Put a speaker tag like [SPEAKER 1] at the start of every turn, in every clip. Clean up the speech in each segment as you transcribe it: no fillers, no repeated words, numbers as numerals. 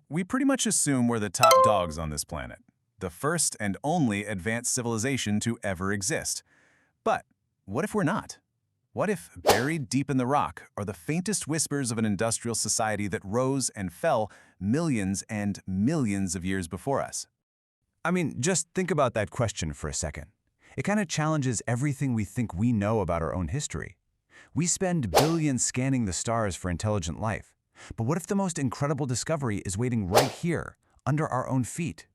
[SPEAKER 1] We pretty much assume we're the top dogs on this planet, the first and only advanced civilization to ever exist. But what if we're not? What if, buried deep in the rock, are the faintest whispers of an industrial society that rose and fell millions and millions of years before us?
[SPEAKER 2] I mean, just think about that question for a second. It kind of challenges everything we think we know about our own history. We spend billions scanning the stars for intelligent life. But what if the most incredible discovery is waiting right here, under our own feet?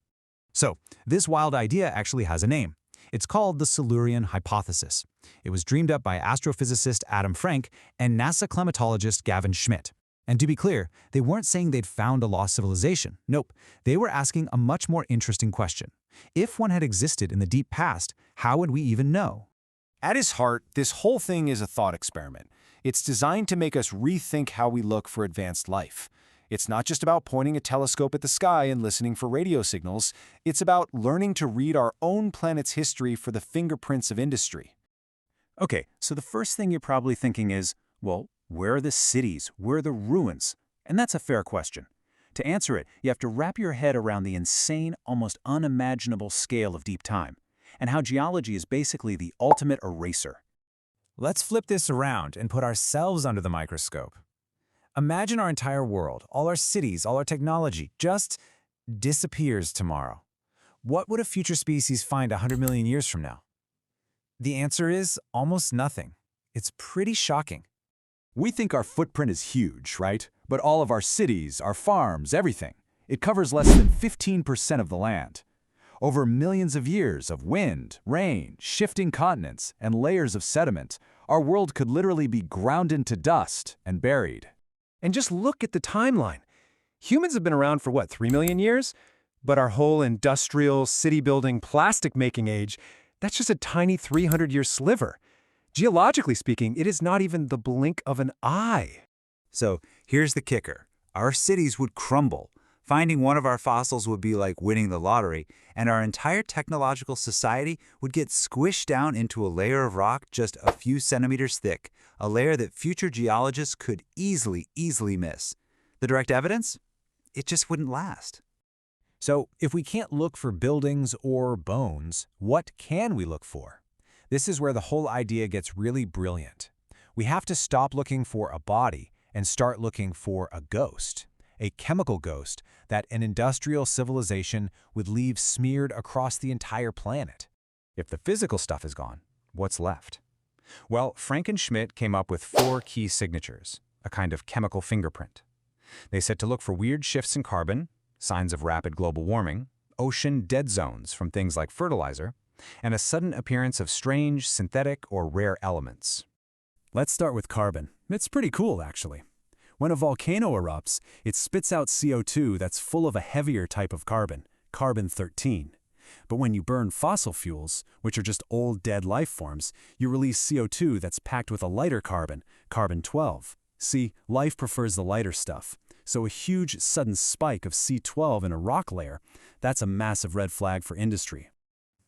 [SPEAKER 2] So, this wild idea actually has a name. It's called the Silurian hypothesis. It was dreamed up by astrophysicist Adam Frank and NASA climatologist Gavin Schmidt. And to be clear, they weren't saying they'd found a lost civilization. Nope, they were asking a much more interesting question. If one had existed in the deep past, how would we even know?
[SPEAKER 3] At its heart, this whole thing is a thought experiment. It's designed to make us rethink how we look for advanced life. It's not just about pointing a telescope at the sky and listening for radio signals. It's about learning to read our own planet's history for the fingerprints of industry.
[SPEAKER 4] Okay, so the first thing you're probably thinking is, well, where are the cities? Where are the ruins? And that's a fair question. To answer it, you have to wrap your head around the insane, almost unimaginable scale of deep time, and how geology is basically the ultimate eraser.
[SPEAKER 2] Let's flip this around and put ourselves under the microscope. Imagine our entire world, all our cities, all our technology, just disappears tomorrow. What would a future species find 100 million years from now? The answer is almost nothing. It's pretty shocking.
[SPEAKER 5] We think our footprint is huge, right? But all of our cities, our farms, everything, it covers less than 15% of the land. Over millions of years of wind, rain, shifting continents, and layers of sediment, our world could literally be ground into dust and buried.
[SPEAKER 3] And just look at the timeline. Humans have been around for what, 3 million years? But our whole industrial, city-building, plastic-making age, that's just a tiny 300-year sliver. Geologically speaking, it is not even the blink of an eye.
[SPEAKER 2] So here's the kicker. Our cities would crumble. Finding one of our fossils would be like winning the lottery, and our entire technological society would get squished down into a layer of rock just a few centimeters thick, a layer that future geologists could easily miss. The direct evidence? It just wouldn't last. So if we can't look for buildings or bones, what can we look for? This is where the whole idea gets really brilliant. We have to stop looking for a body and start looking for a ghost. A chemical ghost that an industrial civilization would leave smeared across the entire planet. If the physical stuff is gone, what's left? Well, Frank and Schmidt came up with 4 key signatures, a kind of chemical fingerprint. They said to look for weird shifts in carbon, signs of rapid global warming, ocean dead zones from things like fertilizer, and a sudden appearance of strange, synthetic, or rare elements.
[SPEAKER 4] Let's start with carbon. It's pretty cool, actually. When a volcano erupts, it spits out CO2 that's full of a heavier type of carbon, carbon-13. But when you burn fossil fuels, which are just old dead life forms, you release CO2 that's packed with a lighter carbon, carbon-12. See, life prefers the lighter stuff. So a huge sudden spike of C12 in a rock layer, that's a massive red flag for industry.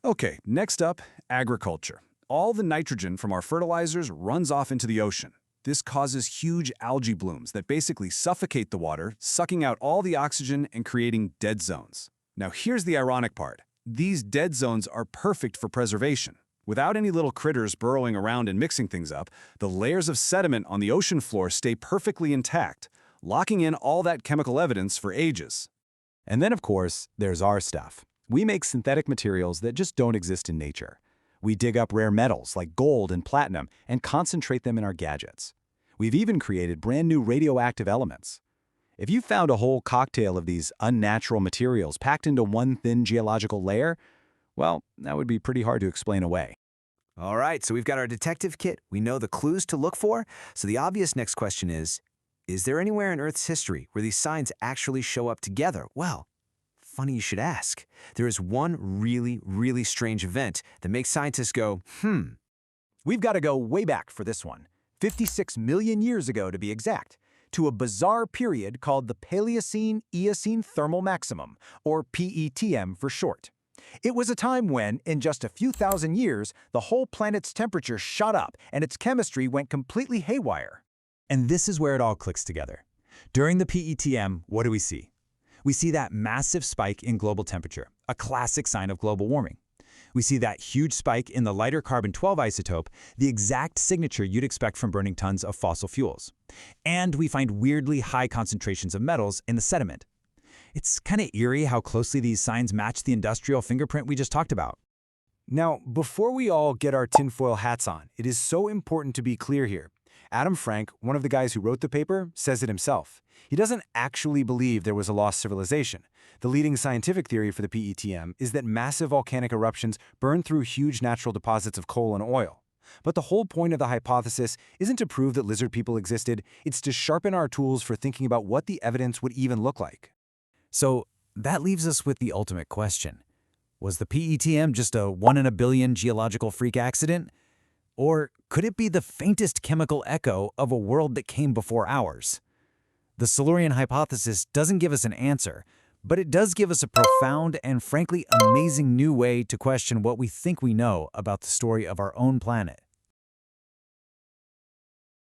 [SPEAKER 5] Okay, next up, agriculture. All the nitrogen from our fertilizers runs off into the ocean. This causes huge algae blooms that basically suffocate the water, sucking out all the oxygen and creating dead zones. Now here's the ironic part. These dead zones are perfect for preservation. Without any little critters burrowing around and mixing things up, the layers of sediment on the ocean floor stay perfectly intact, locking in all that chemical evidence for ages.
[SPEAKER 6] And then, of course, there's our stuff. We make synthetic materials that just don't exist in nature. We dig up rare metals like gold and platinum and concentrate them in our gadgets. We've even created brand new radioactive elements. If you found a whole cocktail of these unnatural materials packed into one thin geological layer, well, that would be pretty hard to explain away.
[SPEAKER 7] All right, so we've got our detective kit. We know the clues to look for. So the obvious next question is there anywhere in Earth's history where these signs actually show up together? Well, funny you should ask. There is one really strange event that makes scientists go,
[SPEAKER 6] We've got to go way back for this one, 56 million years ago to be exact, to a bizarre period called the Paleocene-Eocene Thermal Maximum, or PETM for short. It was a time when, in just a few thousand years, the whole planet's temperature shot up and its chemistry went completely haywire.
[SPEAKER 2] And this is where it all clicks together. During the PETM, what do we see? we see that massive spike in global temperature, a classic sign of global warming. We see that huge spike in the lighter carbon-12 isotope, the exact signature you'd expect from burning tons of fossil fuels. And we find weirdly high concentrations of metals in the sediment. It's kind of eerie how closely these signs match the industrial fingerprint we just talked about.
[SPEAKER 3] Now, before we all get our tinfoil hats on, it is so important to be clear here. Adam Frank, one of the guys who wrote the paper, says it himself. He doesn't actually believe there was a lost civilization. The leading scientific theory for the PETM is that massive volcanic eruptions burn through huge natural deposits of coal and oil. But the whole point of the hypothesis isn't to prove that lizard people existed, it's to sharpen our tools for thinking about what the evidence would even look like.
[SPEAKER 1] So that leaves us with the ultimate question. Was the PETM just a 1 in a billion geological freak accident? Or could it be the faintest chemical echo of a world that came before ours? The Silurian hypothesis doesn't give us an answer, but it does give us a profound and frankly amazing new way to question what we think we know about the story of our own planet.